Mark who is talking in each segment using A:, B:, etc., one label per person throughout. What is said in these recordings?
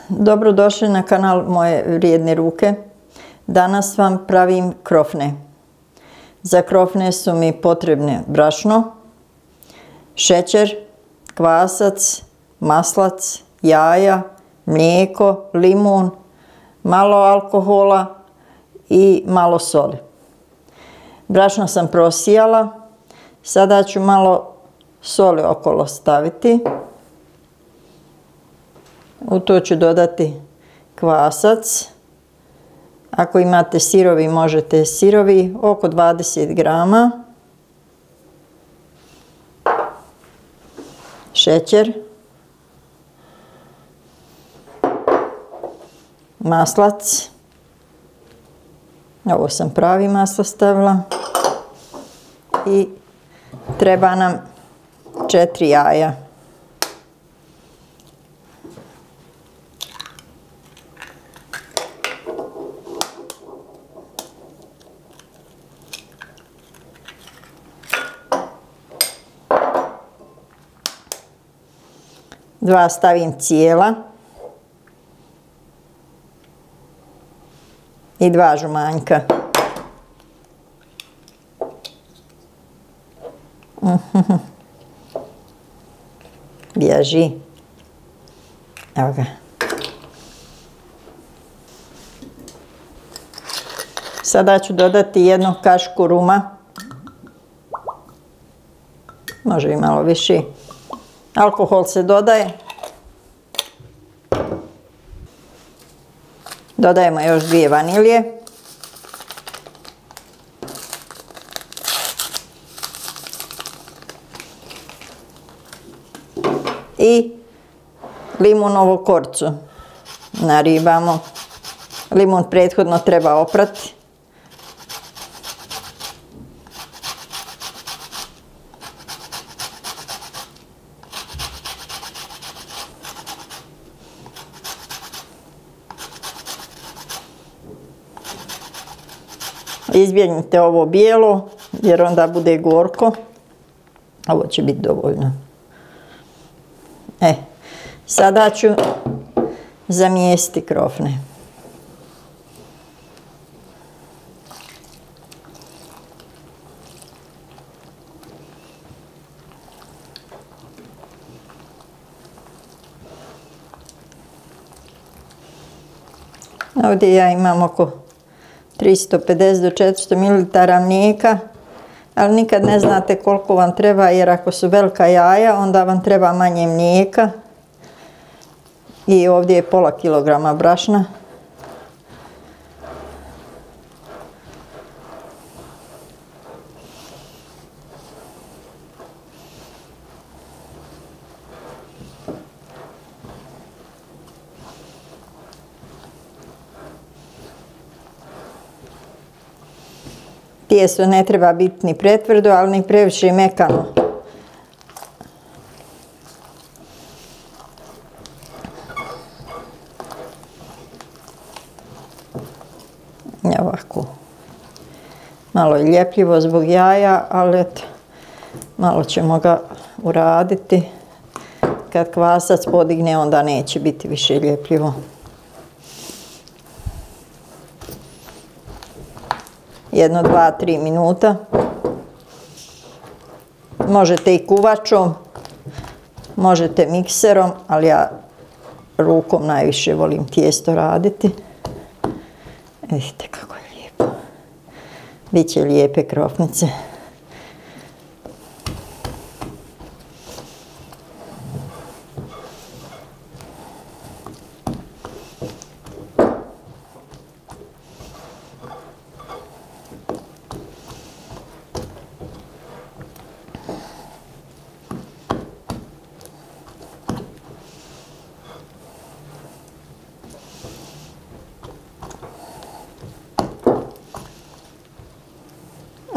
A: Dobrodošli na kanal Moje vrijedne ruke. Danas vam pravim krofne. Za krofne su mi potrebne brašno, šećer, kvasac, maslac, jaja, mlijeko, limun, malo alkohola i malo soli. Brašno sam prosijala. Sada ću malo soli okolo staviti. U to ću dodati kvasac. Ako imate sirovi, možete sirovi, oko 20 grama. Šećer. Maslac. Ovo sam pravi maslo stavila. I treba nam 4 jaja. Dva stavim cijela i 2 žumanjka. Bježi. Evo ga. Sada ću dodati 1 kašku ruma. Može i malo više. Alkohol se dodaje. Dodajemo još 2 vanilje. I limunovu korcu naribamo. Limun prethodno treba oprati. Izbjegnite ovo bijelo jer onda bude gorko. Ovo će biti dovoljno. Sada ću zamijesti krofne. Ovdje ja imam oko 350 do 400 ml mlijeka, ali nikad ne znate koliko vam treba, jer ako su velika jaja onda vam treba manje mlijeka. I ovdje je pola kilograma brašna. Tijesto ne treba biti ni pretvrdo, ali ni previše mekano. Ovako. Malo je ljepljivo zbog jaja, ali eto, malo ćemo ga uraditi. Kad kvasac podigne, onda neće biti više ljepljivo. Jedno, 2, 3 minuta. Možete i kuvačom, možete mikserom, ali ja rukom najviše volim tijesto raditi. Vidite kako je lijepo. Biće lijepe krofnice.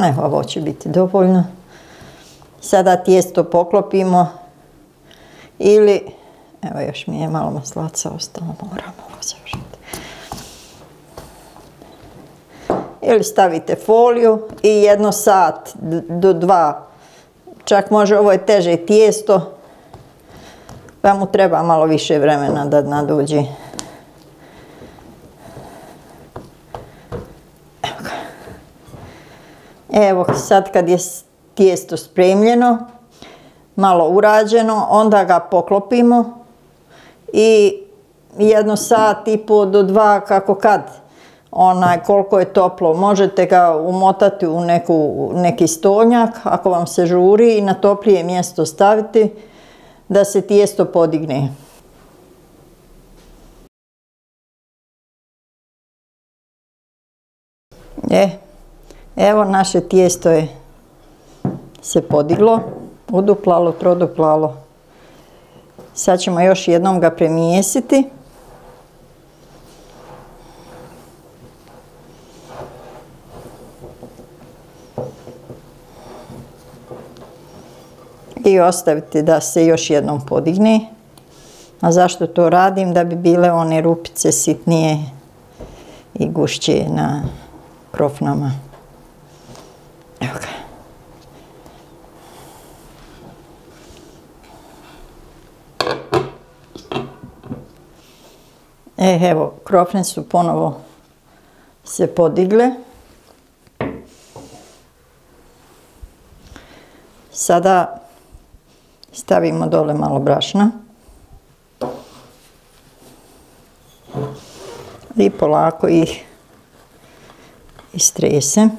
A: Evo, ovo će biti dovoljno. Sada tijesto poklopimo ili, evo još mi je malo maslaca ostalo, moram ovo završiti. Ili stavite foliju i 1 sat do 2, čak može, ovo je teže tijesto, pa mu treba malo više vremena da nadođe. Evo sad kad je tijesto spremljeno, malo urađeno, onda ga poklopimo i 1 sat i pol do 2 kako kad, koliko je toplo. Možete ga umotati u neki stolnjak ako vam se žuri i na toplije mjesto staviti da se tijesto podigne. Evo naše tijesto je se podiglo, uduplalo, troduplalo. Sad ćemo još jednom ga premijesiti. I ostaviti da se još jednom podigne. A zašto to radim? Da bi bile one rupice sitnije i gušće na krofnama. Evo ga. Evo, krofne su ponovo se podigle. Sada stavimo dole malo brašna i polako ih istresem.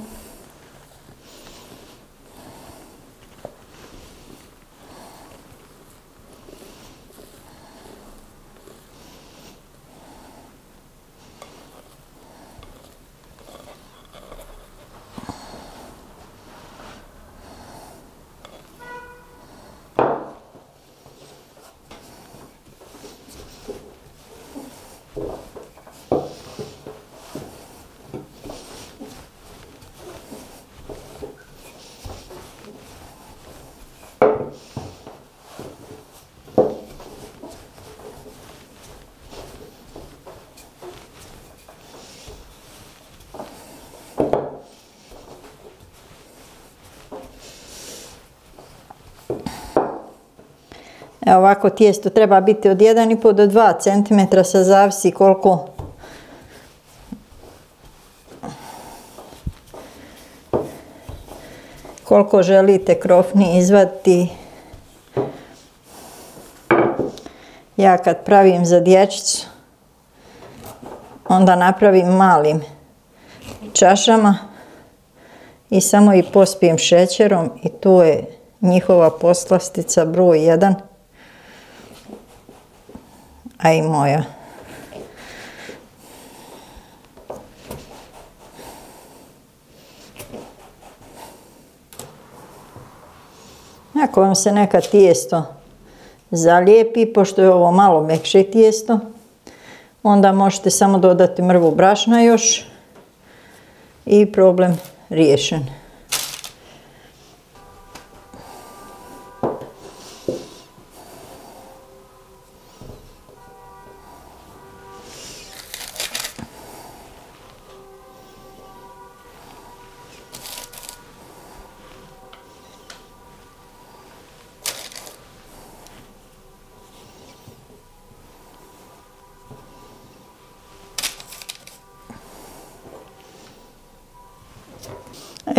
A: Evo ovako tijesto treba biti od 1,5 do 2 cm, sad zavisi koliko želite krofni izvaditi. Ja kad pravim za dječicu, onda napravim malim čašama i samo ih pospijem šećerom i to je njihova poslastica broj 1. A i moja. Ako vam se neka tijesto zalijepi, pošto je ovo malo mekše tijesto, onda možete samo dodati mrvu brašna još i problem riješen.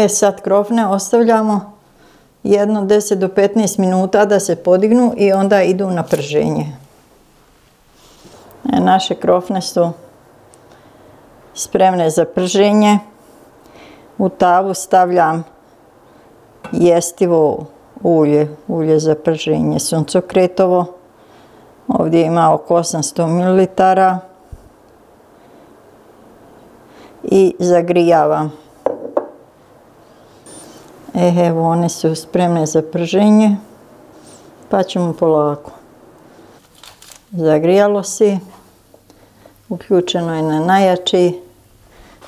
A: Sad krofne ostavljamo jedno 10 do 15 minuta da se podignu i onda idu na prženje. Naše krofne su spremne za prženje. U tavu stavljam jestivo ulje za prženje suncokretovo. Ovdje ima oko 800 ml. I zagrijavam. Evo, one su spremne za prženje, pa ćemo polako. Zagrijalo se, uključeno je na najjači,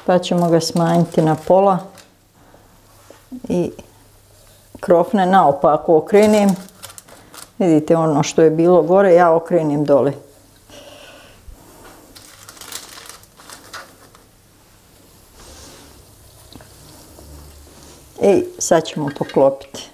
A: pa ćemo ga smanjiti na pola i krofne naopako okrenem. Vidite, ono što je bilo gore, ja okrenem dole. I sad ćemo poklopiti.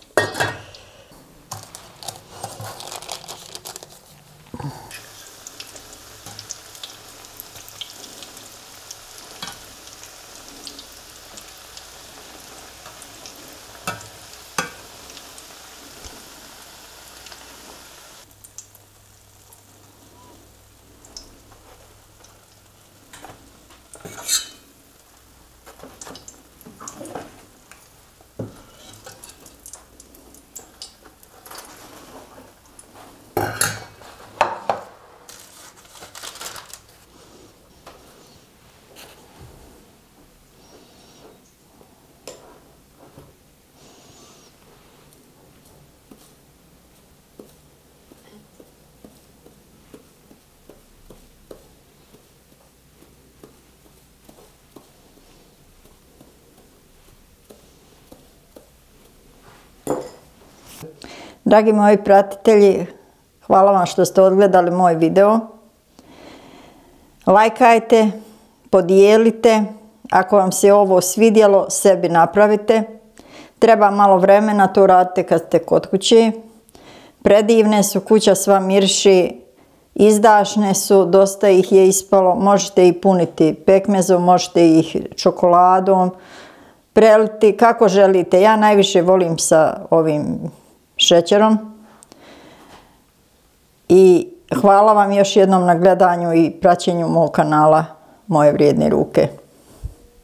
A: Dragi moji pratitelji, hvala vam što ste odgledali moj video. Lajkajte, podijelite. Ako vam se ovo svidjelo, sebi napravite. Treba malo vremena, to radite kad ste kod kuće. Predivne su, kuća sva miriši, izdašne su, dosta ih je ispalo. Možete ih puniti pekmezom, možete ih čokoladom, preliti kako želite. Ja najviše volim sa ovim šećerom. I hvala vam još jednom na gledanju i praćenju mog kanala Moje vrijedne ruke.